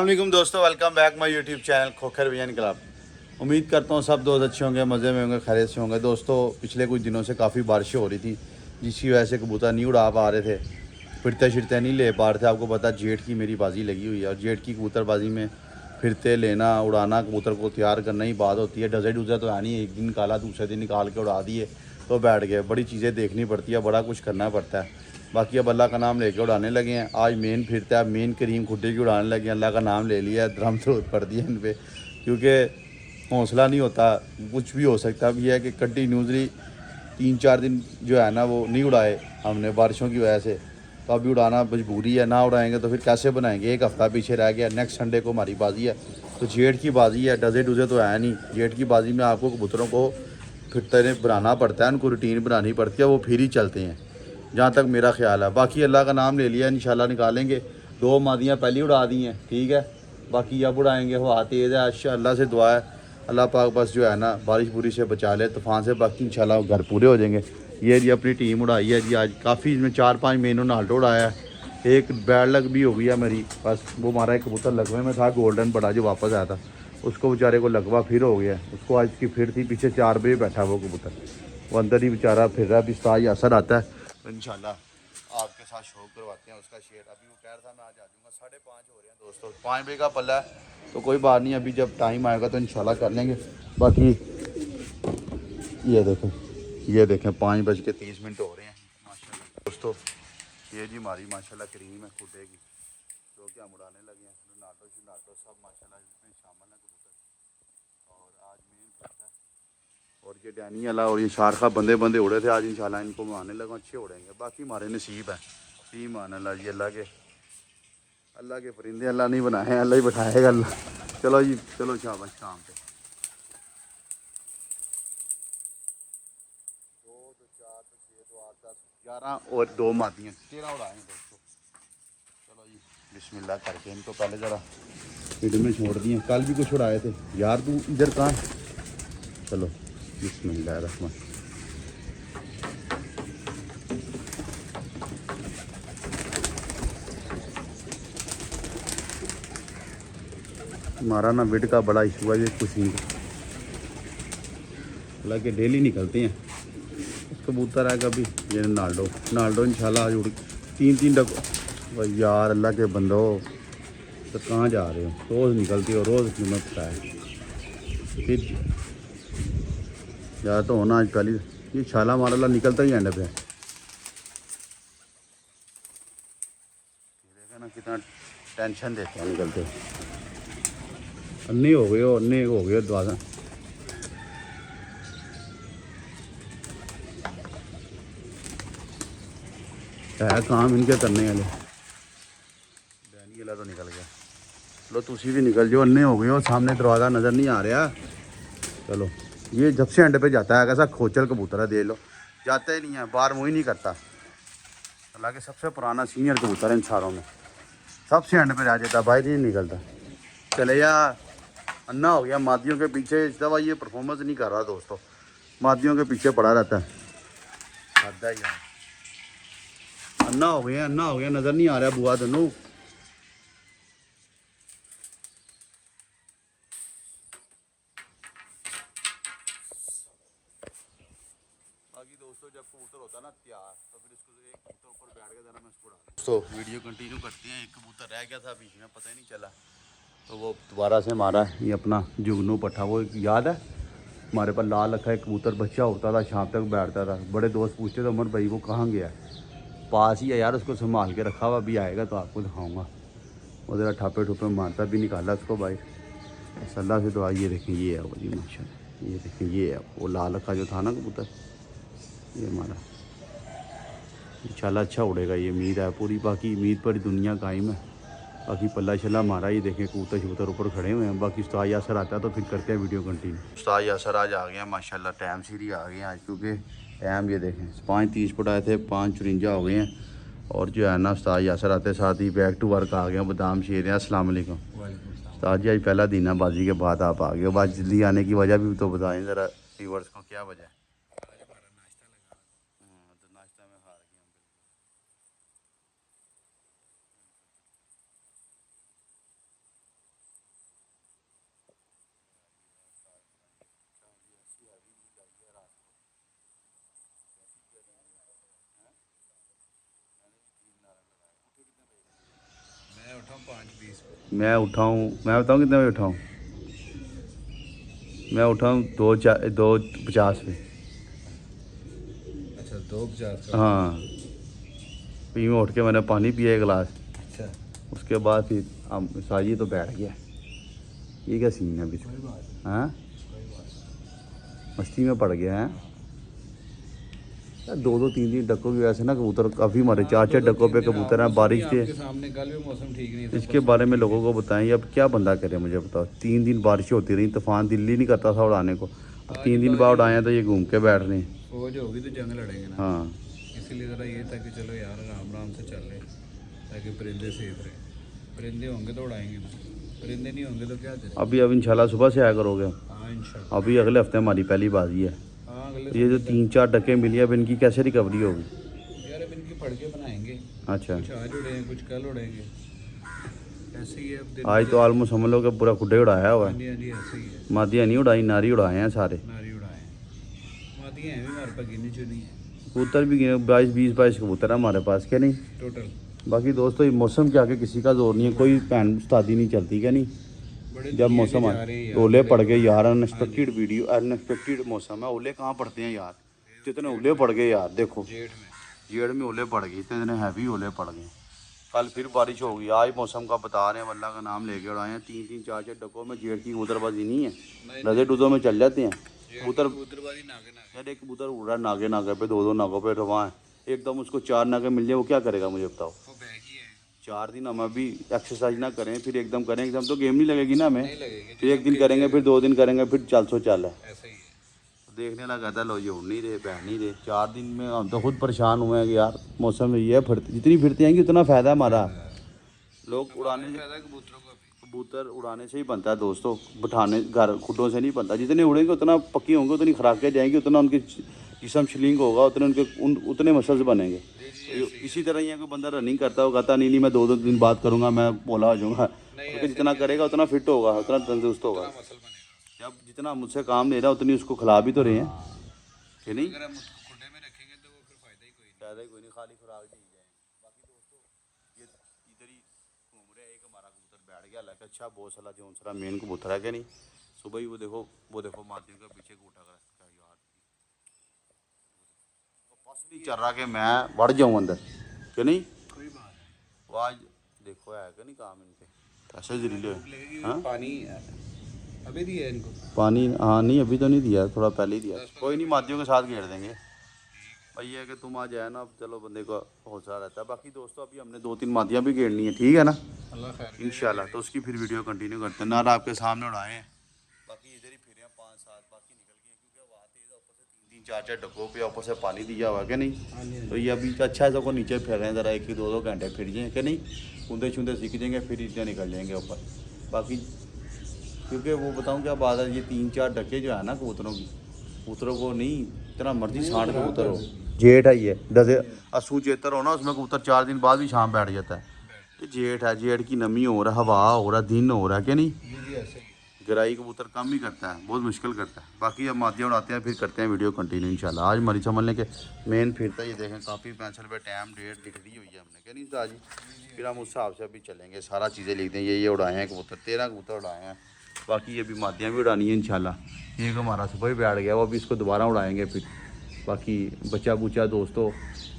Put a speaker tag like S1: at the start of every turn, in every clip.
S1: अस्सलामुअलैकुम दोस्तों, welcome back my YouTube channel Khokhar vision club. उम्मीद करता हूँ सब दोस्त अच्छे होंगे, मज़े में होंगे, खैरियत से होंगे। दोस्तों पिछले कुछ दिनों से काफ़ी बारिशें हो रही थी, जिसकी वजह से कबूतर नहीं उड़ा पा रहे थे, फिरते शिरते नहीं ले पा रहे थे। आपको पता जेठ की मेरी बाजी लगी हुई है और जेठ की कबूतरबाजी में फिरते लेना उड़ाना कबूतर को तैयार करना ही बात होती है। डजे डुजे तो है नहीं, एक दिन निकाला दूसरे दिन निकाल के उड़ा दिए तो बैठ गए। बड़ी चीज़ें देखनी पड़ती है, बड़ा कुछ करना पड़ता है। बाकी अब अल्लाह का नाम लेके उड़ाने लगे हैं। आज मेन फिरता है, मेन करीम खुड्डे की उड़ाने लगे हैं। अल्लाह का नाम ले लिया, धर्म जरूरत पड़ दी है इन पर, क्योंकि हौसला नहीं होता, कुछ भी हो सकता। अब यह है कि कंटिन्यूसली 3-4 दिन जो है ना वो नहीं उड़ाए हमने बारिशों की वजह से, तो अभी उड़ाना मजबूरी है। ना उड़ाएंगे तो फिर कैसे बनाएंगे। एक हफ़्ता पीछे रह गया, नेक्स्ट संडे को हमारी बाजी है। तो जेठ की बाजी है, डजे डुजे तो है नहीं। जेठ की बाजी में आपको कबूतरों को फिर बनाना पड़ता है, उनको रूटीन बनानी पड़ती है, वो फिर ही चलते हैं, जहाँ तक मेरा ख्याल है। बाकी अल्लाह का नाम ले लिया, इंशाल्लाह निकालेंगे। 2 मादियाँ पहले उड़ा दी हैं, ठीक है। बाकी अब उड़ाएंगे। हवा तेज़ है, अच्छा अल्लाह से दुआ है अल्लाह पाक बस जो है ना बारिश बुरी से बचा ले, तूफ़ान से। बाकी इंशाल्लाह घर पूरे हो जाएंगे। ये जी अपनी टीम उड़ाई है जी आज काफ़ी, इसमें 4-5 मेनू नाल्टो उड़ाया है। एक बैड लक भी हो गया मेरी, बस वो हमारा एक कबूतर लगवे में था गोल्डन बड़ा जो वापस आया था, उसको बेचारे को लगवा फिर हो गया। उसको आज की फिर थी, पीछे 4 बजे बैठा वो कबूतर, वो अंदर ही बेचारा फिर रहा। अभी ताज असर आता है तो इंशाल्लाह आपके साथ शो करवाते हैं उसका शेयर। अभी वो कह रहा था मैं आज आ जाऊँगा, 5:30 हो रहे हैं दोस्तों, 5 बजे का पल्ला है तो कोई बात नहीं। अभी जब टाइम आएगा तो इंशाल्लाह कर लेंगे। बाकी ये देखें 5:30 हो रहे हैं माशाल्लाह दोस्तों। ये जी हमारी माशाल्लाह करीम है खुदेगी, जो कि हम उड़ाने लगे हैं। नाटो शिनाटो सब माशाल्लाह इसमें शामिल है कबूतर। और आज मेन करता है, और ये डैनी वाला और ये शारखा बंदे बंदे उड़े थे आज, इंशाल्लाह इनको मैं आने लगा, अच्छे उड़ेंगे। बाकी हमारे नसीब है, फी मान अल्लाह जी। अल्लाह के परिंदे अल्लाह नहीं बनाए हैं, अल्लाह ही बैठाएगा अल्लाह। चलो जी, चलो शाबाश शाम पे 2 2 4 2 6 2 8 10 11 और 2 मादियाँ 13 उड़ाए हैं दोस्तों। चलो जी बिस्मिल्लाह करके इनको पहले ज़रा फीड में छोड़ दिए। कल भी कुछ उड़ाए थे यार, तू इधर कहाँ। चलो बिस्मिल्लाह रहमान। हमारा ना विड का बड़ा इशू है, ये कुछ नहीं, हालांकि डेली निकलते हैं। कबूतर है कभी ये नाल्डो इंशाल्लाह आज उड़ 3-3 डक। भाई यार अल्लाह के बंदो, तो कहाँ जा रहे हो, रोज़ निकलती हो, रोज़ कीमत का है फिर यार। तो होना आज पहली ये छाला मारा ला निकलता ही एंड पे। देखा ना कितना टेंशन देते हैं निकलते। अन्ने हो गए द्वारा है काम इनके करने वाले। डैनी वाला तो निकल गया। चलो तुसी भी निकल जाओ, अन्ने हो गए हो, सामने दरवाज़ा नज़र नहीं आ रहा। चलो ये जब से एंड पे जाता है कैसा खोचल कबूतर है, देख लो जाता ही नहीं है, बार मुँह ही नहीं करता। हालांकि सबसे पुराना सीनियर कबूतर है इन सारों में, सबसे एंड पे रह जाता, बाहर ही नहीं निकलता। चले या अन्ना हो गया मादियों के पीछे। इस दफ़ा ये परफॉर्मेंस नहीं कर रहा दोस्तों, मादियों के पीछे पड़ा रहता है। आधा ही अन्ना हो गया, नज़र नहीं आ रहा बुआ तेनू। बाकी दोस्तों जब कबूतर होता है ना तैयार, तो फिर इसको एक कबूतर ऊपर बैठ के जरा मैं इसको उड़ा दोस्तों वीडियो कंटिन्यू करते हैं। एक कबूतर रह गया था बीच में, पता ही नहीं चला, तो वो दोबारा से मारा। ये अपना जुगनू पट्ठा, वो याद है हमारे पास लाल रखा एक कबूतर बच्चा होता था, शाम तक बैठता था। बड़े दोस्त पूछते थे उमर भाई वो कहाँ गया, पास ही है यार, उसको संभाल के रखा हुआ, अभी आएगा तो आपको दिखाऊंगा। वो ज़रा ठापे ठुपे मारता भी, निकाला उसको भाई अल्लाह से। तो ये देखें ये है वो जी माशाल्लाह, ये देखें ये है वो लाल रखा जो था ना कबूतर, ये हमारा इंशाल्लाह अच्छा उड़ेगा, ये उम्मीद है पूरी। बाकी उम्मीद पर दुनिया कायम है। बाकी पल्ला शल्ला मारा, ये देखें कबूतर शबूतर ऊपर खड़े हुए हैं। बाकी उस्ताद यासर आता है तो फिर करते हैं वीडियो कंटिन्यू। उस्ताद यासर आज आ गया माशाल्लाह, टाइम सीरी आ गए हैं आज, क्योंकि टाइम ये देखें 5:30 पर आए थे, 5:54 हो गए हैं। और जो है ना उस्ताद यासर आते साथ ही बैक टू वर्क आ गया। बादाम शेर हैं, अस्सलाम वालेकुम उस्ताद जी। आज पहला दिन है बाजी के बाद आप आ गए। बात जल्दी आने की वजह भी तो बताएं ज़रा व्यूअर्स को, क्या वजह है। तो नाश्ता में हार गया हम बिल्कुल। मैं उठाऊँ, मैं बताऊँ कितने बजे उठाऊँ? मैं उठाऊँ 2:50 पे।
S2: अच्छा 2:50 का।
S1: हाँ, फिर मैं उठ के मैंने पानी पिया एक गिलास।
S2: अच्छा
S1: उसके बाद फिर हम साजी तो बैठ गया। ये क्या सीन है अभी? हाँ, मस्ती में पड़ गया है। 2-3 डक्कों की वजह से ना कबूतर काफ़ी मारे, 4 डक्कों पे कबूतर हैं। बारिश के
S2: आपके सामने कल भी मौसम ठीक नहीं था।
S1: इसके बारे में लोगों को बताएं। अब क्या बंदा करे, मुझे बताओ। 3 दिन बारिश होती रही, तूफान दिल्ली नहीं करता था उड़ाने को। अब 3 दिन बाद उड़ाए हैं तो ये घूम के बैठ रहे हैं।
S2: फौज होगी तो जंग लड़ेंगे ना।
S1: हाँ,
S2: इसीलिए ज़रा ये था कि चलो यार आराम आराम से चल रहे ताकि परिंदे सेफ रहे। परिंदे होंगे तो उड़ाएंगे ना, परिंदे नहीं होंगे तो क्या करें।
S1: अभी अब इंशाल्लाह सुबह से आया करोगे।
S2: हाँ इंशाल्लाह।
S1: अभी अगले हफ्ते हमारी पहली बाजी है।
S2: हाँ अगले
S1: ये जो 3-4 डक्के मिली है, अब इनकी कैसे रिकवरी होगी?
S2: यार अब इनकी फड़के बनाएंगे।
S1: अच्छा,
S2: कुछ आज उड़े कुछ कल उड़ेंगे, ऐसे ही है अब दिन।
S1: आज तो ऑलमोस्ट समझ लो कि पूरा खुड्डे उड़ाया हुआ
S2: हाँ
S1: है।
S2: जी हाँ जी ऐसे ही है।
S1: मादिया नहीं उड़ाई, नारी उड़ाए हैं सारे।
S2: नारी उड़ाए मादियाँ हैं भी हमारे पास, गिनी चुनी है
S1: कबूतर भी 22 कबूतर है हमारे पास, क्या नहीं?
S2: टोटल।
S1: बाकी दोस्तों ये मौसम के आगे किसी का जोर नहीं है, कोई पैन उस्तादी नहीं चलती, क्या नहीं?
S2: बड़े
S1: जब
S2: दुनिया
S1: मौसम
S2: के जा रहे हैं यार,
S1: ओले
S2: बड़े-
S1: पड़ गए यार, अनएक्सपेक्टेड वीडियो, अनएक्सपेक्टेड मौसम है। ओले कहाँ पड़ते हैं यार, जितने ओले पड़ गए यार। देखो
S2: जेठ में
S1: जेड़ में ओले पड़ गए, इतने हैवी ओले पड़ गए। कल फिर बारिश होगी, आज मौसम का बता रहे हैं, अल्लाह का नाम लेके उड़ाए हैं। 3-4 डब्बों में जेड़ की कबूतरबाजी नहीं है, नज़र डूदों में चल जाते हैं कबूतर।
S2: कबूतरबाजी नागे नागे।
S1: यार एक कबूतर उड़ रहा है नागे नागे पे, 2-2 नागों पे रवा है, एकदम उसको 4 नागे मिल जाए, वो क्या करेगा मुझे बताओ?
S2: वो बैग ही है।
S1: 4 दिन हम अभी एक्सरसाइज ना करें फिर एकदम करें, एकदम तो गेम नहीं लगेगी ना हमें।
S2: नहीं लगेगी।
S1: फिर एक दिन करेंगे, फिर 2 दिन करेंगे, फिर 400 है।
S2: ऐसा ही है।
S1: देखने लगा था लो ये उड़ नहीं रहे, बैठ नहीं रहे। 4 दिन में हम तो खुद परेशान हुए हैं कि यार मौसम ये है, फिरते जितनी फिरते हैं उतना फ़ायदा है हमारा। लोग उड़ाने से,
S2: फायदा कबूतरों का भी।
S1: कबूतर उड़ाने से ही बनता है दोस्तों, बिठाने घर खुडों से नहीं बनता। जितने उड़ेंगे उतना पक्की होंगे, उतनी खुराकें जाएंगी, उतना उनके जिसम शिलिंग होगा, उतने मसल्स बनेंगे। इसी तरह ही कोई बंदा रनिंग करता हो, कहता नहीं मैं 2-2 दिन बाद करूँगा, मैं बोला हो जाऊँगा। क्योंकि जितना करेगा उतना फिट होगा, उतना तंदुरुस्त होगा।
S2: मसल बनेगा।
S1: जब जितना मुझसे काम ले रहा है उतनी उसको खिला भी तो रहे हैं, कि नहीं?
S2: अगर हम उसको खुले में रखेंगे तो वो फिर फायदा ही कोई नहीं।
S1: फ़ायदा ही कोई नहीं, खाली खुराक दी जाएगी। बाकी दोस्तों ये इधर ही घूम रहे हैं। एक हमारा कबूतर बैठ गया, लगा अच्छा बहुत सारा जो सारा मेन कबूतर है, क्या नहीं? सुबह ही वो देखो माध्यम का पीछे को उठा कर रखा है यार। बस नहीं चल रहा कि मैं बढ़ जाऊँ अंदर, कि नहीं?
S2: कोई बात है।
S1: वो आज देखो है कि नहीं काम इनके कैसे जरीले हैं। हाँ
S2: पानी अभी दिया है इनको
S1: पानी, हाँ नहीं अभी तो नहीं दिया, थोड़ा पहले ही दिया। कोई नहीं, मादियों के साथ घेर देंगे भाई। ये है कि तुम आ जाए ना, अब चलो बंदे को हौसला रहता है। बाकी दोस्तों अभी हमने 2-3 मादियाँ भी घेरनी है, ठीक है ना?
S2: अल्लाह खैर
S1: इंशाल्लाह तो उसकी फिर वीडियो कंटिन्यू करते हैं ना, आपके सामने उड़ाए हैं। बाकी इधर ही फिर 5-7 बाकी निकल गए, क्योंकि वहाँ तेज़ ऊपर से 3-4 डब्बों पे ऊपर से पानी दिया हुआ, क्या नहीं? तो ये अभी अच्छा है, सबको नीचे फिर रहे हैं ज़रा, 1-2 घंटे फिर जाएँ, क्या नहीं? कूदे छूंदे सीख जाएंगे, फिर इतने निकल जाएंगे ऊपर। बाकी क्योंकि वो बताऊँ क्या बात है, ये 3-4 डक्के जो है ना कबूतरों को नहीं, इतना मर्जी सांड कबूतर हो, जेठ है ये, जैसे असू चेतर हो ना, उसमें कबूतर 4 दिन बाद भी शाम बैठ जाता है। ये जेठ है, जेठ की नमी हो रहा है, हवा हो रहा है, दिन हो रहा है, क्या नहीं?
S2: जी ऐसे ही।
S1: गराई कबूतर कम ही करता है, बहुत मुश्किल करता है। बाकी अब मादिया उड़ाते हैं, फिर करते हैं वीडियो कंटिन्यू इंशाल्लाह। आज हमारी समझ लें कि मेन फिरता ये देखें, काफ़ी पेंसिल पे टाइम डेट लिख दी हुई है हमने, क्या नहीं उस्ताद जी? फिर हम उस हिसाब से अभी चलेंगे, सारा चीज़ें लिखते हैं। ये उड़ाए हैं कबूतर, 13 कबूतर उड़ाए हैं। बाकी ये भी मादियाँ भी उड़ानी है इंशाल्लाह। एक हमारा सुबह ही बैठ गया, वो अभी इसको दोबारा उड़ाएंगे फिर। बाकी बच्चा बुच्चा दोस्तों,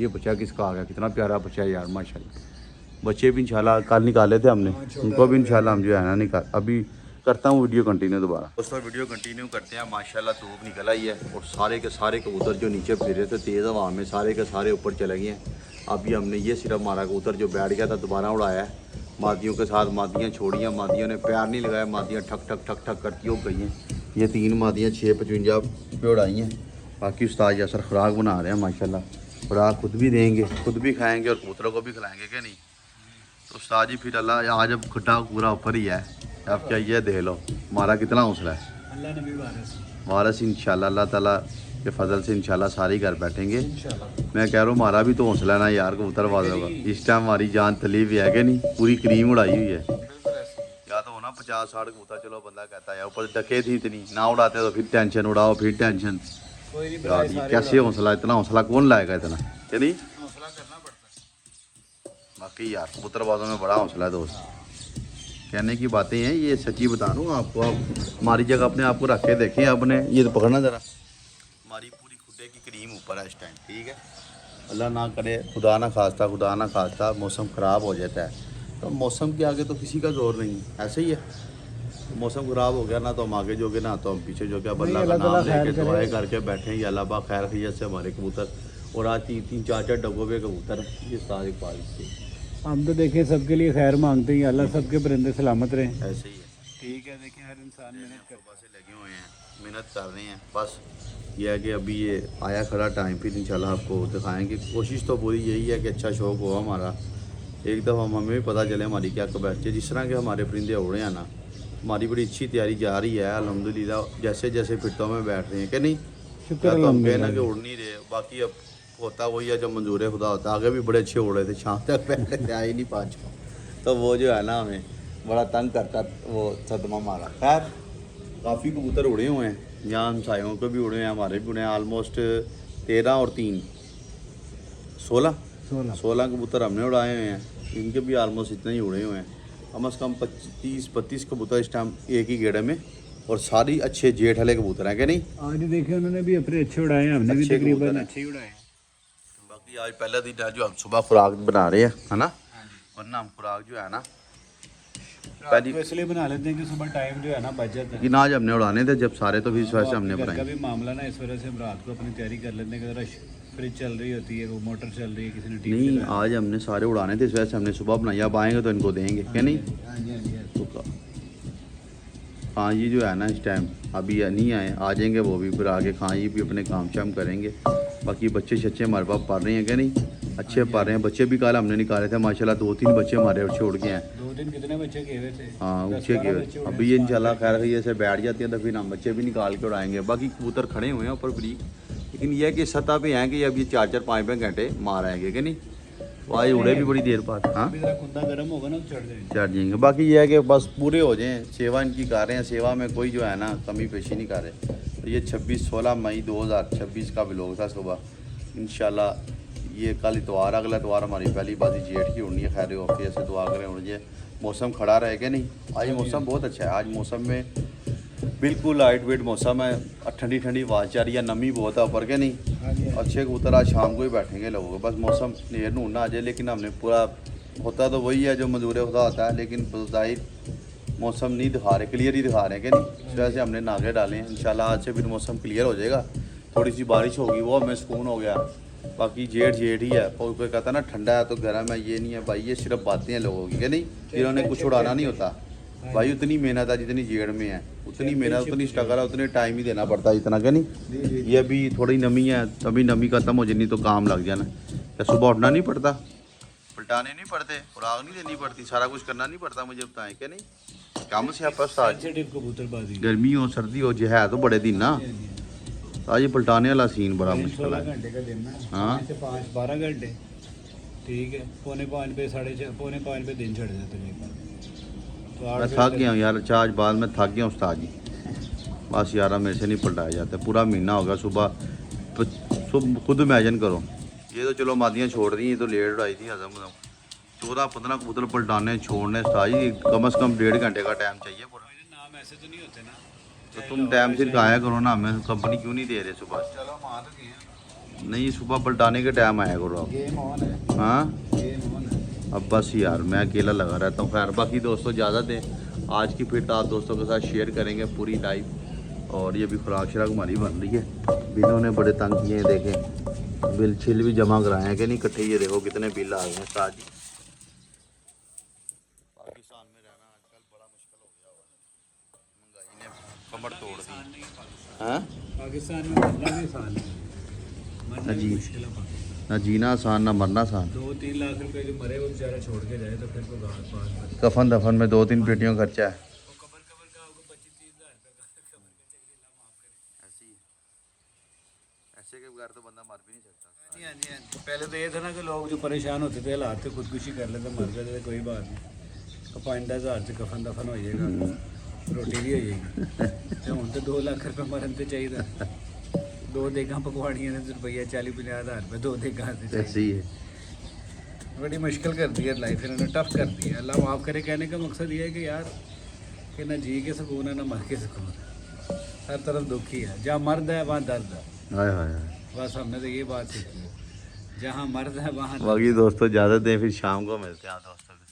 S1: ये बच्चा किसका आ गया, कितना प्यारा बच्चा है यार माशाल्लाह। बच्चे भी इंशाल्लाह कल निकाले थे हमने, उनको भी इंशाल्लाह हम जो है ना निकाल, अभी करता हूँ वीडियो कंटिन्यू दोबारा। दोस्तों वीडियो कंटिन्यू करते हैं। माशाल्लाह धूप निकल आई है और सारे के सारे कबूतर जो नीचे फिर रहे थे तेज़ हवा में, सारे के सारे ऊपर चले गए हैं। अभी हमने ये सिर्फ हमारा कबूतर जो बैठ गया था दोबारा उड़ाया है मादियों के साथ। मादियाँ छोड़ियाँ, मादियों ने प्यार नहीं लगाया, मादियाँ ठक ठक ठक ठक करती हो गई हैं। ये 3 मादियाँ 655 पे उड़ाई हैं। बाकी उस्ताद यासर खुराक बना रहे हैं माशाल्लाह, खुराक खुद भी देंगे, खुद भी खाएँगे और कबूतरों को भी खिलाएँगे, क्या नहीं? तो उस्ताद जी फिर अल्लाह आज अब खड्डा पूरा ऊपर ही है। अब क्या ये देख लो हमारा कितना हौसला है।
S2: अल्लाह नबी
S1: वारस इंशाल्लाह अल्लाह ताला के फजल से इंशाल्लाह सारे घर बैठेंगे।
S2: इंशाल्लाह।
S1: मैं कह रहा हूँ हमारा भी तो हौसला है ना यार कबूतरबाजों का। इस टाइम हमारी जान तली भी है कि नहीं, पूरी क्रीम उड़ाई हुई है। या तो होना 50-60 कबूतर, चलो बंदा कहता है ऊपर डके थी इतनी, ना उड़ाते तो फिर टेंशन, उड़ाओ फिर टेंशन।
S2: कोई नहीं
S1: यार ये कैसे हौसला, इतना हौसला कौन लाएगा इतना, कि नहीं?
S2: हौसला करना पड़ता है।
S1: बाकी यार कबूतरबाजों में बड़ा हौसला है दोस्त। कहने की बातें हैं, ये सच्ची बता रहा हूँ आपको। आप हमारी जगह अपने आप को रख के देखें आपने, ये तो पकड़ना ज़रा, हमारी पूरी खुदे की क्रीम ऊपर है इस टाइम, ठीक है। अल्लाह ना करे, खुदा ना खास्ता मौसम ख़राब हो जाता है, तो मौसम के आगे तो किसी का जोर नहीं है, ऐसे ही है। मौसम ख़राब हो गया ना तो हम आगे जोगे ना तो हम पीछे जोगे। अब अल्लाह का नाम लेके दुआएं करके बैठे हैं, अल्लाह पाक खैर खैरियत से हमारे कबूतर, और आज 3-3 4-4 डब्बों पे कबूतर ये सारे पारिश थे।
S2: हम तो देखें सबके लिए खैर मांगते हैं, अल्लाह सबके परिंदे सलामत रहे।
S1: ऐसे ही है,
S2: ठीक है, देखें हर इंसान मेहनत कर
S1: सुबह से लगे हुए हैं, मेहनत कर रहे हैं। बस ये है कि अभी ये आया खड़ा टाइम, फिर इंशाल्लाह आपको दिखाएंगे। कोशिश तो पूरी यही है कि अच्छा शौक़ हो हमारा, एक दफ़ा हमें भी पता चले हमारी क्या कैपेसिटी है। जिस तरह के हमारे परिंदे उड़े हैं ना, हमारी बड़ी अच्छी तैयारी जा रही है अल्हम्दुलिल्लाह। जैसे जैसे फिटों में बैठ रहे हैं कि नहीं,
S2: शुक्र
S1: तो हम कहना कि उड़ नहीं रहे, बाकी अब होता वही है जो मंजूर खुदा होता। आगे भी बड़े अच्छे उड़े थे, शाम तक बैठे थे, आए नहीं 5 तो वो जो है ना हमें बड़ा तंग करता, वो सदमा मारा। खैर काफ़ी कबूतर उड़े हुए हैं, यहाँ हमसायों के भी उड़े हैं, हमारे भी उड़े हैं। आलमोस्ट 13 और 3 16 कबूतर हमने उड़ाए हुए हैं, इनके भी आलमोस्ट इतने ही उड़े हुए हैं। कम अज़ कम 25-32 कबूतर इस टाइम एक ही गेड़े में, और सारी अच्छे जेठ वाले कबूतर हैं कि नहीं।
S2: आज देखिए उन्होंने भी अपने अच्छे उड़ाए हैं, हमने भी
S1: अच्छे
S2: तकरीबन
S1: कबूतर हैं।
S2: अच्छे ही उड़ाए हैं।
S1: बाकी आज पहला दिन है जो हम सुबह खुराक बना रहे हैं, है ना, वरना हम खुराक जो है ना
S2: पहली इसलिए बना लेते हैं कि सुबह टाइम जो है ना बच जाता है।
S1: लेकिन आज हमने उड़ाने थे जब सारे, तो फिर इस वजह से हमने
S2: घर का
S1: बनाए।
S2: भी मामला ना, इस वजह से हम रात को अपनी तैयारी कर लेते हैं कि फ्रिज चल रही होती है, वो मोटर चल रही है, किसी ने टीवी
S1: नहीं आज हमने सारे उड़ाने थे, इस वजह से हमने सुबह बनाई। अब आएंगे तो इनको देंगे क्या नहीं।
S2: हाँ जी हाँ जी
S1: तो हाँ ये जो है ना इस टाइम अभी नहीं आए, आ जाएंगे वो भी, फिर आगे खां ये भी अपने काम शाम करेंगे। बाकी बच्चे शच्चे हमारे पास पढ़ रहे हैं क्या नहीं, अच्छे पढ़ रहे हैं बच्चे भी। कल हमने निकाले थे माशाल्लाह 2-3 बच्चे हमारे अच्छे उड़ गए हैं।
S2: 2 दिन कितने बच्चे गए हुए थे?
S1: हाँ ऊँचे के, अभी ये इंशाल्लाह खैर ये से बैठ जाती है तो फिर हम बच्चे भी निकाल के उड़ाएंगे। बाकी कबूतर खड़े हुए हैं ऊपर फ्री, लेकिन यह है कि सतह पे हैं कि अब ये 4-4 5-5 घंटे मार आएंगे कि नहीं, वो आज उड़े भी बड़ी देर बाद। हाँ
S2: खुदा गर्म होगा ना तो चढ़
S1: जाएंगे। बाकी ये है कि बस पूरे हो जाएं, सेवा इनकी कर रहे हैं, सेवा में कोई जो है ना कमी पेशी नहीं कर रहे। तो ये 16 मई 2026 का व्लॉग था सुबह। इंशाल्लाह ये कल इतवार, अगला इतवार हमारी पहली बाजी जेठ की उड़नी है। खैर वक्त ऐसे दुआ करें उड़ जाए, मौसम खड़ा रहेगा नहीं। आज मौसम बहुत अच्छा है, आज मौसम में बिल्कुल लाइट वेट मौसम है, ठंडी ठंडी आवाज़ जा रही है, नमी बहुत है ऊपर के नहीं। अच्छे कबूतर आज शाम को ही बैठेंगे लोगों के, बस मौसम नेर नूर ना आ जाए। लेकिन हमने पूरा होता तो वही है जो मंजूर खुदा होता है, लेकिन ज़ाहिर मौसम नहीं दिखा रहे, क्लियर ही दिखा रहे हैं कि नहीं। इस वजह से हमने नागे डाले हैं। इंशाल्लाह आज से फिर मौसम क्लियर हो जाएगा, थोड़ी सी बारिश होगी, वो हमें सुकून हो गया। बाकी जेठ ही है, और कोई कहता ना ठंडा है तो गर्म है, ये नहीं है भाई, ये सिर्फ बातें हैं लोगों की कि नहीं, जिन्होंने कुछ उड़ाना नहीं होता भाई। उतनी मेहनत है जितनी जेड़ में है, उतनी मेहनत उतनी स्ट्रगल है, उतने टाइम ही देना पड़ता है इतना क्या नहीं। ये अभी थोड़ी नमी है, तभी नमी खत्म हो जानी तो काम लग जाना। क्या सुबह उठना नहीं पड़ता, पलटाने नहीं पड़ते, खुराक नहीं देनी पड़ती, सारा कुछ करना नहीं पड़ता, मुझे बताएं क्या नहीं। काम से आप
S2: कबूतरबाजी,
S1: गर्मी हो सर्दी हो, जो है तो बड़े दिन ना, आज ये पलटाने वाला सीन बड़ा मुश्किल
S2: 16
S1: है।
S2: घंटे का दिन ना,
S1: हाँ
S2: 5 से 12 घंटे, ठीक है। 4:45 पे 4:30 पे दिन चढ़ जाते हैं। तो
S1: मैं थक गया हूँ यार, अच्छा आज बाद में थक गया उस्ताद जी, बस यार मेरे से नहीं पलटाया जाता। पूरा महीना होगा सुबह खुद इमेजिन करो, ये तो चलो मादियाँ छोड़ रही हैं, तो लेट उड़ाई थी हजम 14-15 कबूतर पलटाने छोड़ने उस्ताद जी, कम से कम 1.5 घंटे का टाइम चाहिए पूरा।
S2: नाम ऐसे तो नहीं होते ना,
S1: तो तुम टाइम से आया करो ना, हमें कंपनी क्यों नहीं दे रहे सुबह?
S2: चलो मान तो दिए,
S1: नहीं सुबह पलटाने के टाइम आया करो आप।
S2: गेम ऑन है,
S1: हाँ
S2: गेम ऑन है।
S1: अब बस यार मैं अकेला लगा रहता हूँ। खैर बाकी दोस्तों इजाज़त दें, आज की फिर आप दोस्तों के साथ शेयर करेंगे पूरी लाइव। और ये भी खुराक शराक हमारी बन रही है, बिलों ने बड़े तंग किए हैं, देखें बिल छिल भी जमा कराए हैं कि नहीं इकट्ठे। ये देखो कितने बिल आ गए हैं साथ ही। पाकिस्तान में रहना आजकल बड़ा मुश्किल हो गया हुआ, महंगाई ने कमर तोड़ दी। हाँ
S2: पाकिस्तान में मरना भी आसान है, मरना भी
S1: जी।
S2: मुश्किल है।
S1: ना जीना आसान ना मरना आसान।
S2: 2-3 लाख रुपए जो मरे वो बेचारा छोड़ के जाए तो फिर तो घाट पास।
S1: कफन दफन में 2-3 पेटियों का खर्चा है।
S2: कबर का आपको 25-30 हज़ार रुपये का कबर का चाहिए, अल्लाह माफ़ करे।
S1: ऐसे ही, ऐसे के बगैर तो बंदा मर भी नहीं सकता।
S2: हाँ जी। पहले तो ये था ना कि लोग जो परेशान होते थे हालात से खुदकुशी कर लेते, मर जाते थे, कोई बात नहीं, तो 5-10 हज़ार से कफन दफन हो जाएगा, रोटी भी हो जाएगी। तो हम तो 2 लाख रुपये मरन तो चाहिए, 2 देगा पकवाड़ियाँ रुपया 40-50 हज़ार रुपये 2 देगा से
S1: ऐसे ही है।
S2: बड़ी मुश्किल कर दी है लाइफ, इन्होंने टफ कर दी है। अल्लाह माफ़ करे, कहने का मकसद ये है कि यार कि ना जी के सुकून है ना मर के सुकून है, हर तरफ दुख ही है। जहाँ मर्द है वहाँ दर्द है,
S1: हाय हाय हाय।
S2: बस हमने तो ये बात सीखी है, जहाँ मर्द है वहाँ
S1: बाकी दोस्तों इजाज़त दें, फिर शाम को मिलते हैं दोस्तों के साथ।